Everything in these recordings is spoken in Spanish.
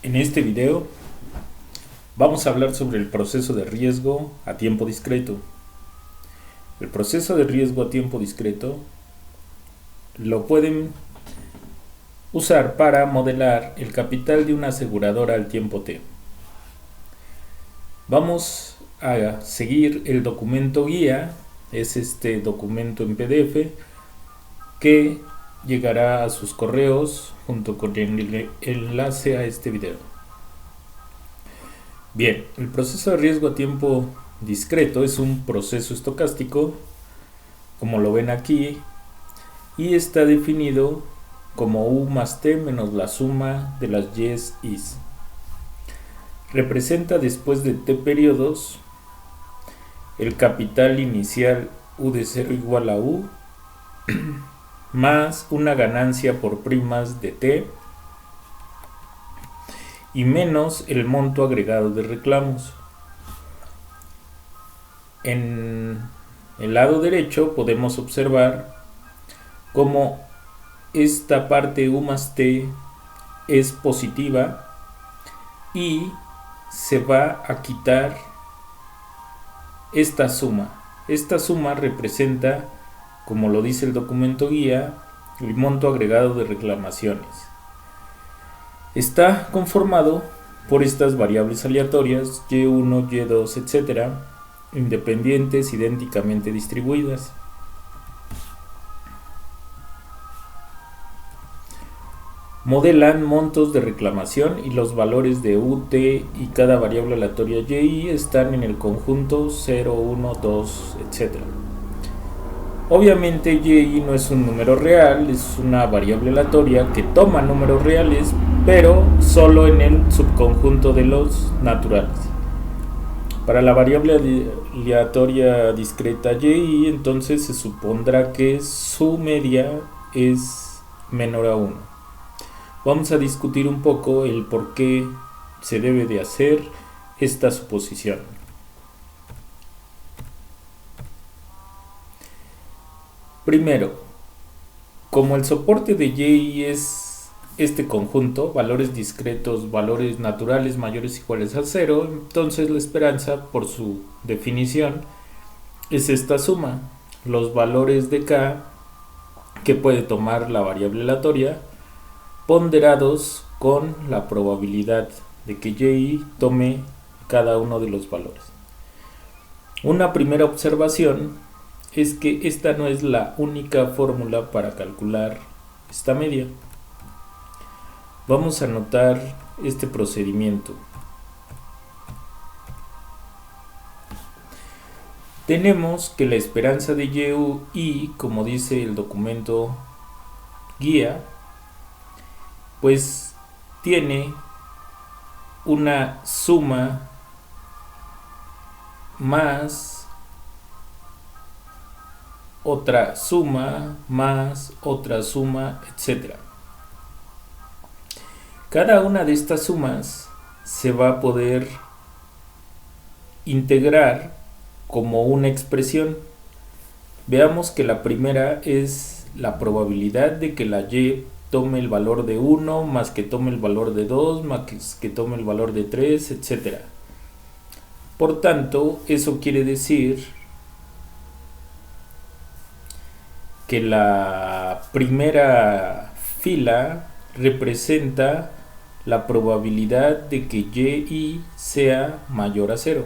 En este video vamos a hablar sobre el proceso de riesgo a tiempo discreto. El proceso de riesgo a tiempo discreto lo pueden usar para modelar el capital de una aseguradora al tiempo T. Vamos a seguir el documento guía, es este documento en PDF que llegará a sus correos junto con el enlace a este video. Bien, el proceso de riesgo a tiempo discreto es un proceso estocástico, como lo ven aquí, y está definido como U más T menos la suma de las Y's, I's. Representa después de T periodos el capital inicial U de 0 igual a U más una ganancia por primas de T y menos el monto agregado de reclamos. En el lado derecho podemos observar cómo esta parte U más T es positiva y se va a quitar esta suma. Esta suma representa, como lo dice el documento guía, el monto agregado de reclamaciones. Está conformado por estas variables aleatorias Y1, Y2, etc., independientes, idénticamente distribuidas. Modelan montos de reclamación y los valores de U, T y cada variable aleatoria Y están en el conjunto 0, 1, 2, etc. Obviamente Y no es un número real, es una variable aleatoria que toma números reales, pero solo en el subconjunto de los naturales. Para la variable aleatoria discreta Y, entonces se supondrá que su media es menor a 1. Vamos a discutir un poco el por qué se debe de hacer esta suposición. Primero, como el soporte de Y es este conjunto, valores discretos, valores naturales mayores o iguales a 0, entonces la esperanza, por su definición, es esta suma. Los valores de K que puede tomar la variable aleatoria ponderados con la probabilidad de que Y tome cada uno de los valores. Una primera observación es que esta no es la única fórmula para calcular esta media. Vamos a anotar este procedimiento. Tenemos que la esperanza de Y, como dice el documento guía, pues tiene una suma más otra suma más otra suma, etc. Cada una de estas sumas se va a poder integrar como una expresión. Veamos que la primera es la probabilidad de que la Y tome el valor de 1, más que tome el valor de 2, más que tome el valor de 3, etc. Por tanto, eso quiere decir que la primera fila representa la probabilidad de que Y sea mayor a 0.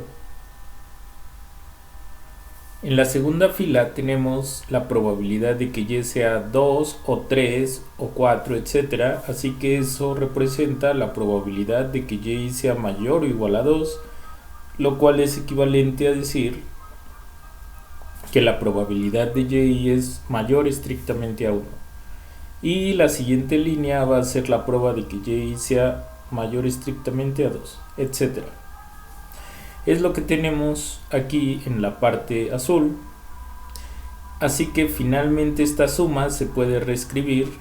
En la segunda fila tenemos la probabilidad de que Y sea 2 o 3 o 4, etc. Así que eso representa la probabilidad de que Y sea mayor o igual a 2, lo cual es equivalente a decir que la probabilidad de Y es mayor estrictamente a 1. Y la siguiente línea va a ser la prueba de que Y sea mayor estrictamente a 2, etc. Es lo que tenemos aquí en la parte azul. Así que finalmente esta suma se puede reescribir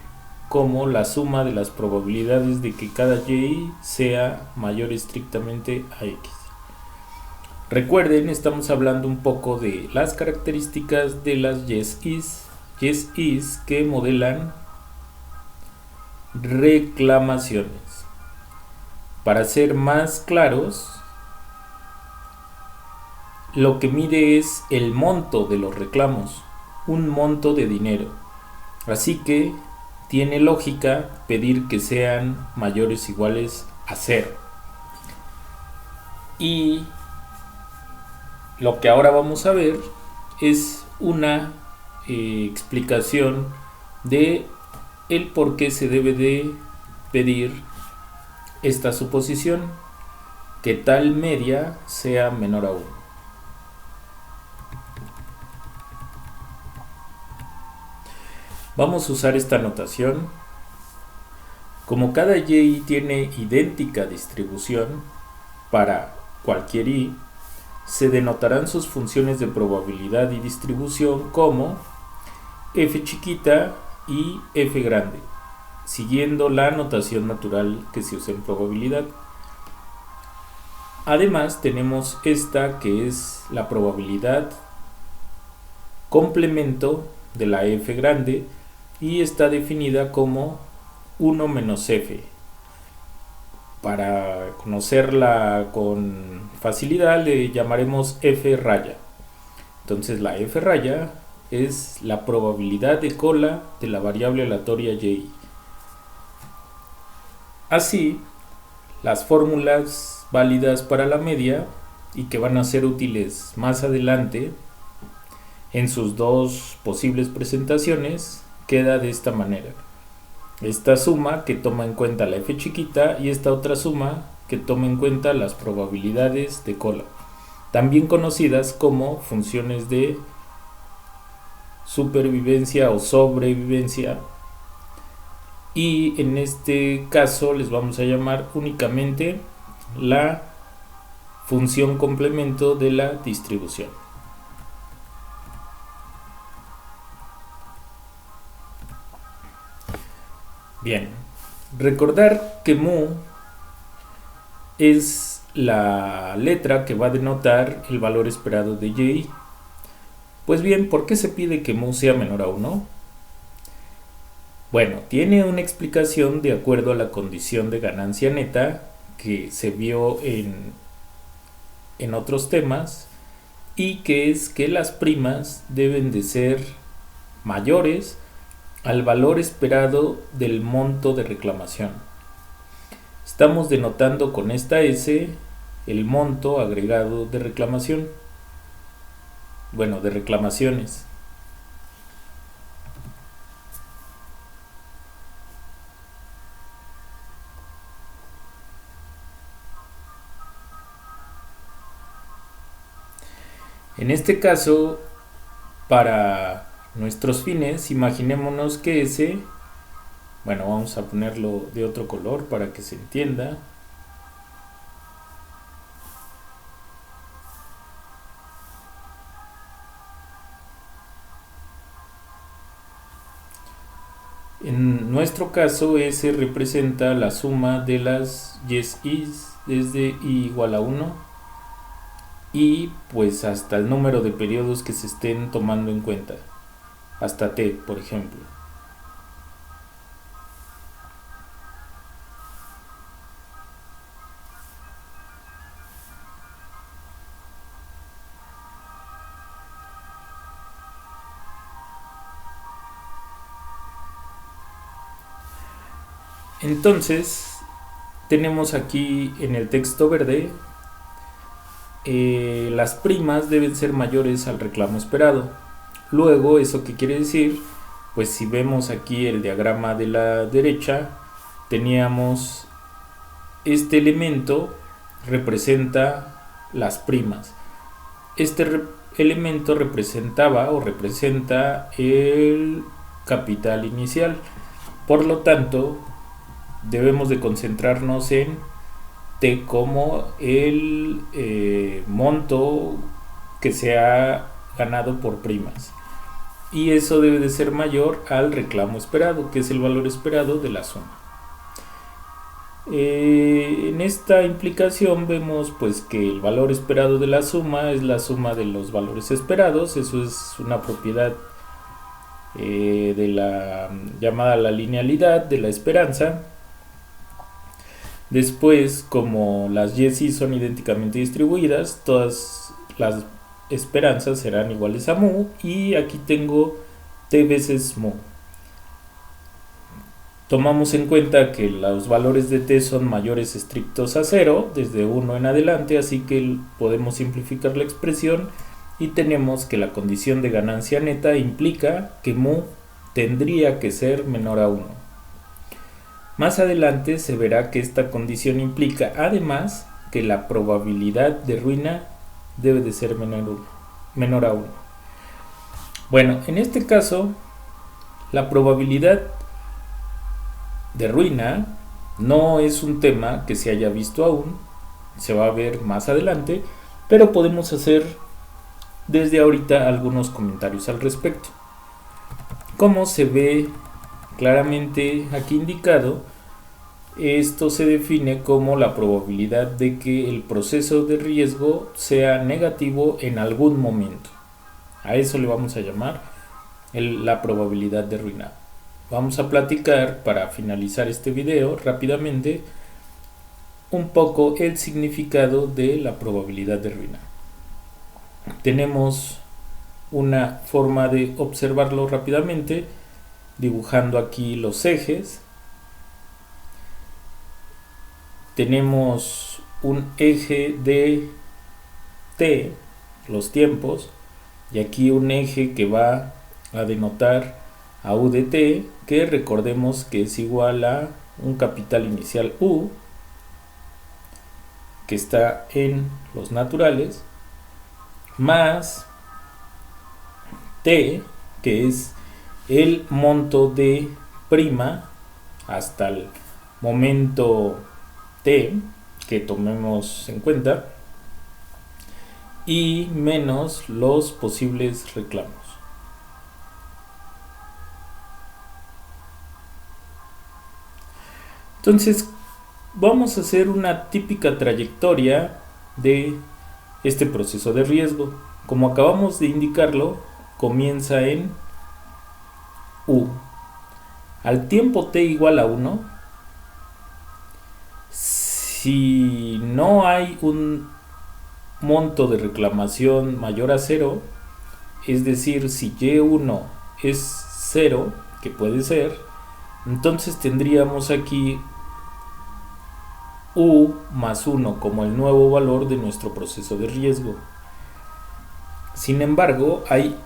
como la suma de las probabilidades de que cada Y sea mayor estrictamente a X. Recuerden, estamos hablando un poco de las características de las Yes, Is que modelan reclamaciones. Para ser más claros, lo que mide es el monto de los reclamos, un monto de dinero. Así que tiene lógica pedir que sean mayores o iguales a 0. Y lo que ahora vamos a ver es una explicación de el por qué se debe de pedir esta suposición, que tal media sea menor a 1. Vamos a usar esta notación. Como cada y tiene idéntica distribución para cualquier y, se denotarán sus funciones de probabilidad y distribución como f chiquita y f grande, siguiendo la notación natural que se usa en probabilidad. Además tenemos esta que es la probabilidad complemento de la f grande y está definida como 1 menos f. Para conocerla con facilidad le llamaremos f raya. Entonces la f raya es la probabilidad de cola de la variable aleatoria y. Así, las fórmulas válidas para la media y que van a ser útiles más adelante en sus dos posibles presentaciones queda de esta manera. Esta suma que toma en cuenta la f chiquita y esta otra suma que toma en cuenta las probabilidades de cola, también conocidas como funciones de supervivencia o sobrevivencia, y en este caso les vamos a llamar únicamente la función complemento de la distribución. Bien, recordar que mu es la letra que va a denotar el valor esperado de y. Pues bien, ¿por qué se pide que mu sea menor a 1? Bueno, tiene una explicación de acuerdo a la condición de ganancia neta que se vio en otros temas, y que es que las primas deben de ser mayores al valor esperado del monto de reclamación. Estamos denotando con esta S el monto agregado de reclamación. Bueno, de reclamaciones. En este caso, para nuestros fines, imaginémonos que ese, bueno, vamos a ponerlo de otro color para que se entienda. En nuestro caso, S representa la suma de las yes is desde i igual a 1 y pues hasta el número de periodos que se estén tomando en cuenta, hasta t, por ejemplo. Entonces, tenemos aquí en el texto verde, las primas deben ser mayores al reclamo esperado. Luego, ¿eso qué quiere decir? Pues si vemos aquí el diagrama de la derecha, teníamos este elemento representa las primas. Este elemento representaba o representa el capital inicial. Por lo tanto, debemos de concentrarnos en T como el monto que se ha ganado por primas. Y eso debe de ser mayor al reclamo esperado, que es el valor esperado de la suma. En esta implicación vemos pues que el valor esperado de la suma es la suma de los valores esperados. Eso es una propiedad de la llamada la linealidad de la esperanza. Después, como las y sí son idénticamente distribuidas, todas las esperanzas serán iguales a mu, y aquí tengo t veces mu. Tomamos en cuenta que los valores de t son mayores estrictos a 0, desde 1 en adelante, así que podemos simplificar la expresión y tenemos que la condición de ganancia neta implica que mu tendría que ser menor a 1. Más adelante se verá que esta condición implica además que la probabilidad de ruina debe de ser menor a 1. Bueno, en este caso, la probabilidad de ruina no es un tema que se haya visto aún, se va a ver más adelante, pero podemos hacer desde ahorita algunos comentarios al respecto. Como se ve claramente aquí indicado, esto se define como la probabilidad de que el proceso de riesgo sea negativo en algún momento. A eso le vamos a llamar la probabilidad de ruina. Vamos a platicar, para finalizar este video rápidamente, un poco el significado de la probabilidad de ruina. Tenemos una forma de observarlo rápidamente, dibujando aquí los ejes. Tenemos un eje de t, los tiempos, y aquí un eje que va a denotar a u de t, que recordemos que es igual a un capital inicial U, que está en los naturales, más t, que es el monto de prima hasta el momento t que tomemos en cuenta, y menos los posibles reclamos. Entonces, vamos a hacer una típica trayectoria de este proceso de riesgo. Como acabamos de indicarlo, comienza en U. Al tiempo t igual a 1, si no hay un monto de reclamación mayor a 0, es decir, si y1 es 0, que puede ser, entonces tendríamos aquí U más 1 como el nuevo valor de nuestro proceso de riesgo. Sin embargo, hay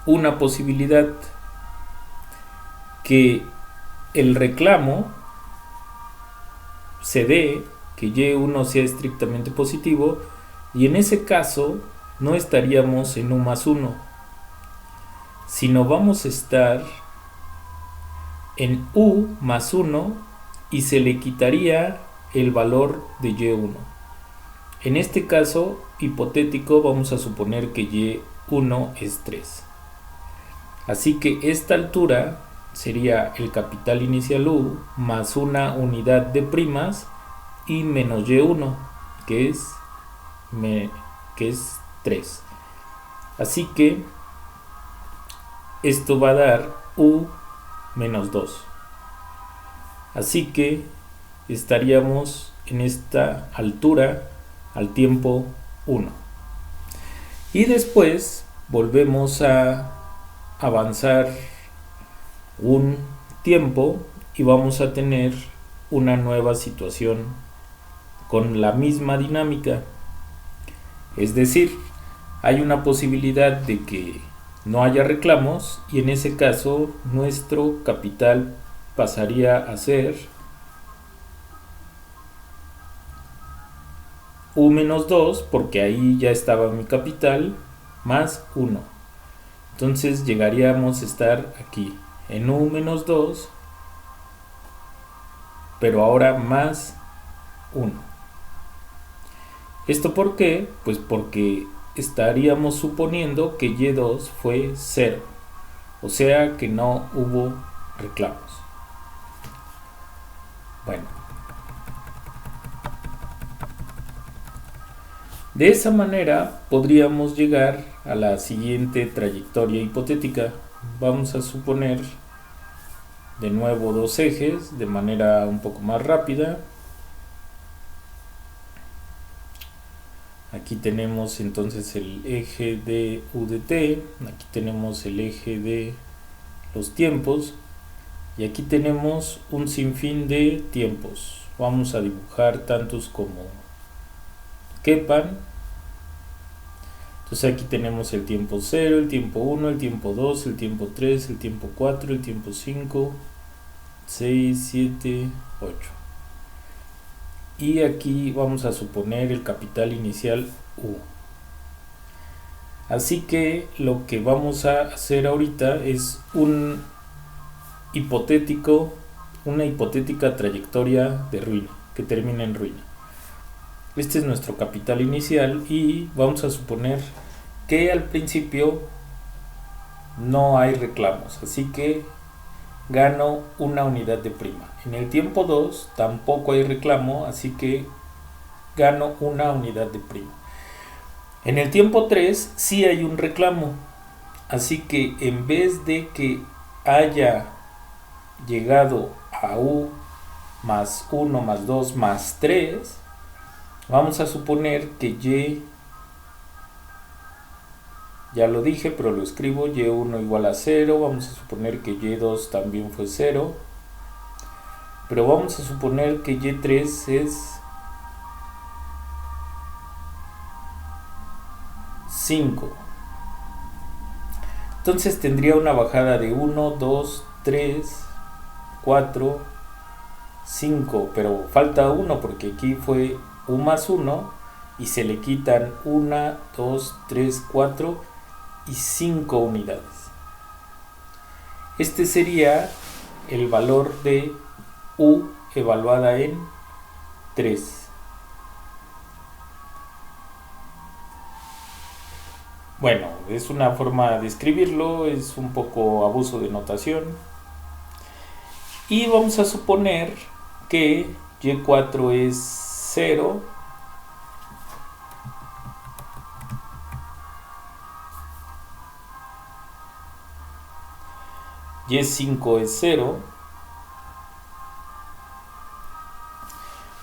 una posibilidad, que el reclamo se dé, que y1 sea estrictamente positivo, y en ese caso no estaríamos en U más 1, sino vamos a estar en U más 1 y se le quitaría el valor de y1. En este caso hipotético vamos a suponer que y1 es 3. Así que esta altura sería el capital inicial U más una unidad de primas y menos y1, que es 3. Así que esto va a dar U menos 2. Así que estaríamos en esta altura al tiempo 1. Y después volvemos a avanzar un tiempo y vamos a tener una nueva situación con la misma dinámica. Es decir, hay una posibilidad de que no haya reclamos, y en ese caso nuestro capital pasaría a ser U menos 2, porque ahí ya estaba mi capital, más 1. Entonces llegaríamos a estar aquí en U menos 2, pero ahora más 1. ¿Esto por qué? Pues porque estaríamos suponiendo que y2 fue 0, o sea que no hubo reclamos. Bueno, de esa manera podríamos llegar a la siguiente trayectoria hipotética. Vamos a suponer de nuevo dos ejes de manera un poco más rápida. Aquí tenemos entonces el eje de U de t, aquí tenemos el eje de los tiempos y aquí tenemos un sinfín de tiempos. Vamos a dibujar tantos como quepan. Entonces aquí tenemos el tiempo 0, el tiempo 1, el tiempo 2, el tiempo 3, el tiempo 4, el tiempo 5, 6, 7, 8. Y aquí vamos a suponer el capital inicial U. Así que lo que vamos a hacer ahorita es una hipotética trayectoria de ruina, que termina en ruina. Este es nuestro capital inicial y vamos a suponer que al principio no hay reclamos, así que gano una unidad de prima. En el tiempo 2 tampoco hay reclamo, así que gano una unidad de prima. En el tiempo 3 sí hay un reclamo, así que en vez de que haya llegado a U más 1 más 2 más 3, vamos a suponer que Y, ya lo dije, pero lo escribo, Y1 igual a 0, vamos a suponer que Y2 también fue 0, pero vamos a suponer que Y3 es 5. Entonces tendría una bajada de 1, 2, 3, 4, 5, pero falta 1 porque aquí fue U más 1 y se le quitan 1, 2, 3, 4 y 5 unidades. Este sería el valor de U evaluada en 3. Bueno, es una forma de escribirlo, es un poco abuso de notación. Y vamos a suponer que Y4 es 0. Y5 es 0.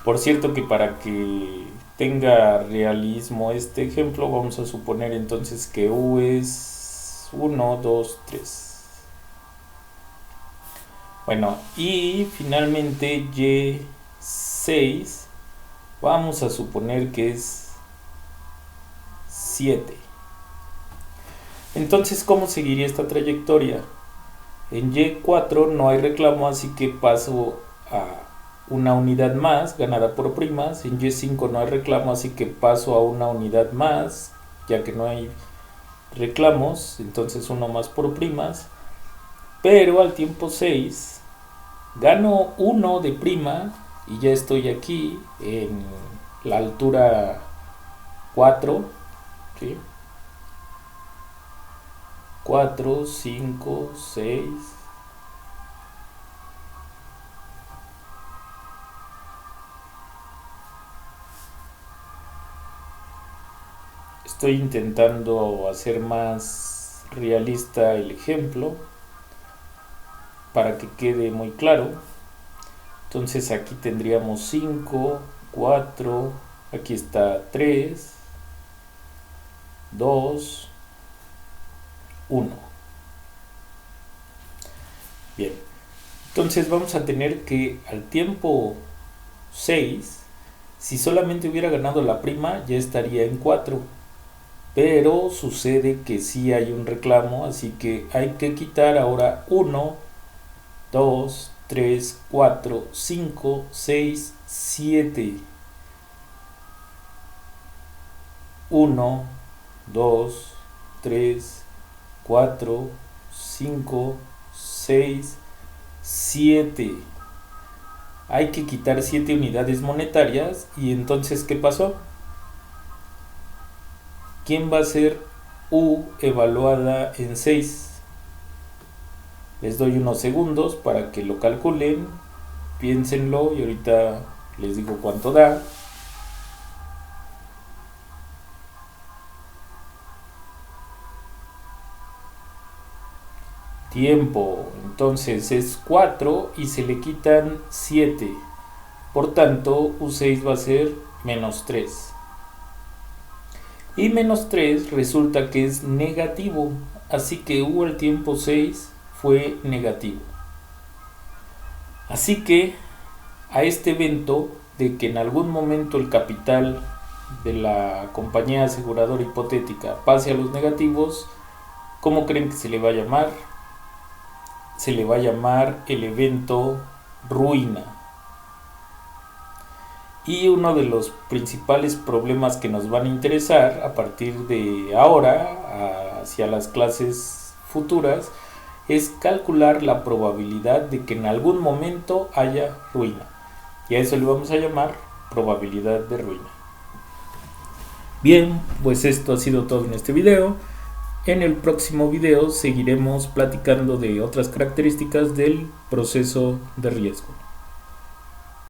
Por cierto que para que tenga realismo este ejemplo, vamos a suponer entonces que U es 1, 2, 3. Bueno, y finalmente Y6, vamos a suponer que es 7. Entonces, ¿cómo seguiría esta trayectoria? En Y4 no hay reclamo, así que paso a una unidad más ganada por primas. En Y5 no hay reclamo, así que paso a una unidad más, ya que no hay reclamos, entonces uno más por primas. Pero al tiempo 6 gano 1 de prima y ya estoy aquí en la altura 4, ¿sí? 4, 5, 6. Estoy intentando hacer más realista el ejemplo para que quede muy claro. Entonces aquí tendríamos 5, 4, aquí está 3, 2, 1. Bien, entonces vamos a tener que al tiempo 6, si solamente hubiera ganado la prima, ya estaría en 4. Pero sucede que sí hay un reclamo, así que hay que quitar ahora 1, 2, 3, 4, 5, 6, 7. 1, 2, 3, 4, 5, 6, 7. Hay que quitar 7 unidades monetarias y entonces ¿qué pasó? ¿Quién va a ser U evaluada en 6? Les doy unos segundos para que lo calculen, piénsenlo y ahorita les digo cuánto da. Tiempo, entonces es 4 y se le quitan 7. Por tanto, U6 va a ser menos 3. Y menos 3 resulta que es negativo, así que u al tiempo 6 fue negativo. Así que a este evento de que en algún momento el capital de la compañía aseguradora hipotética pase a los negativos, ¿cómo creen que se le va a llamar? Se le va a llamar el evento ruina. Y uno de los principales problemas que nos van a interesar a partir de ahora hacia las clases futuras es calcular la probabilidad de que en algún momento haya ruina. Y a eso le vamos a llamar probabilidad de ruina. Bien, pues esto ha sido todo en este video. En el próximo video seguiremos platicando de otras características del proceso de riesgo.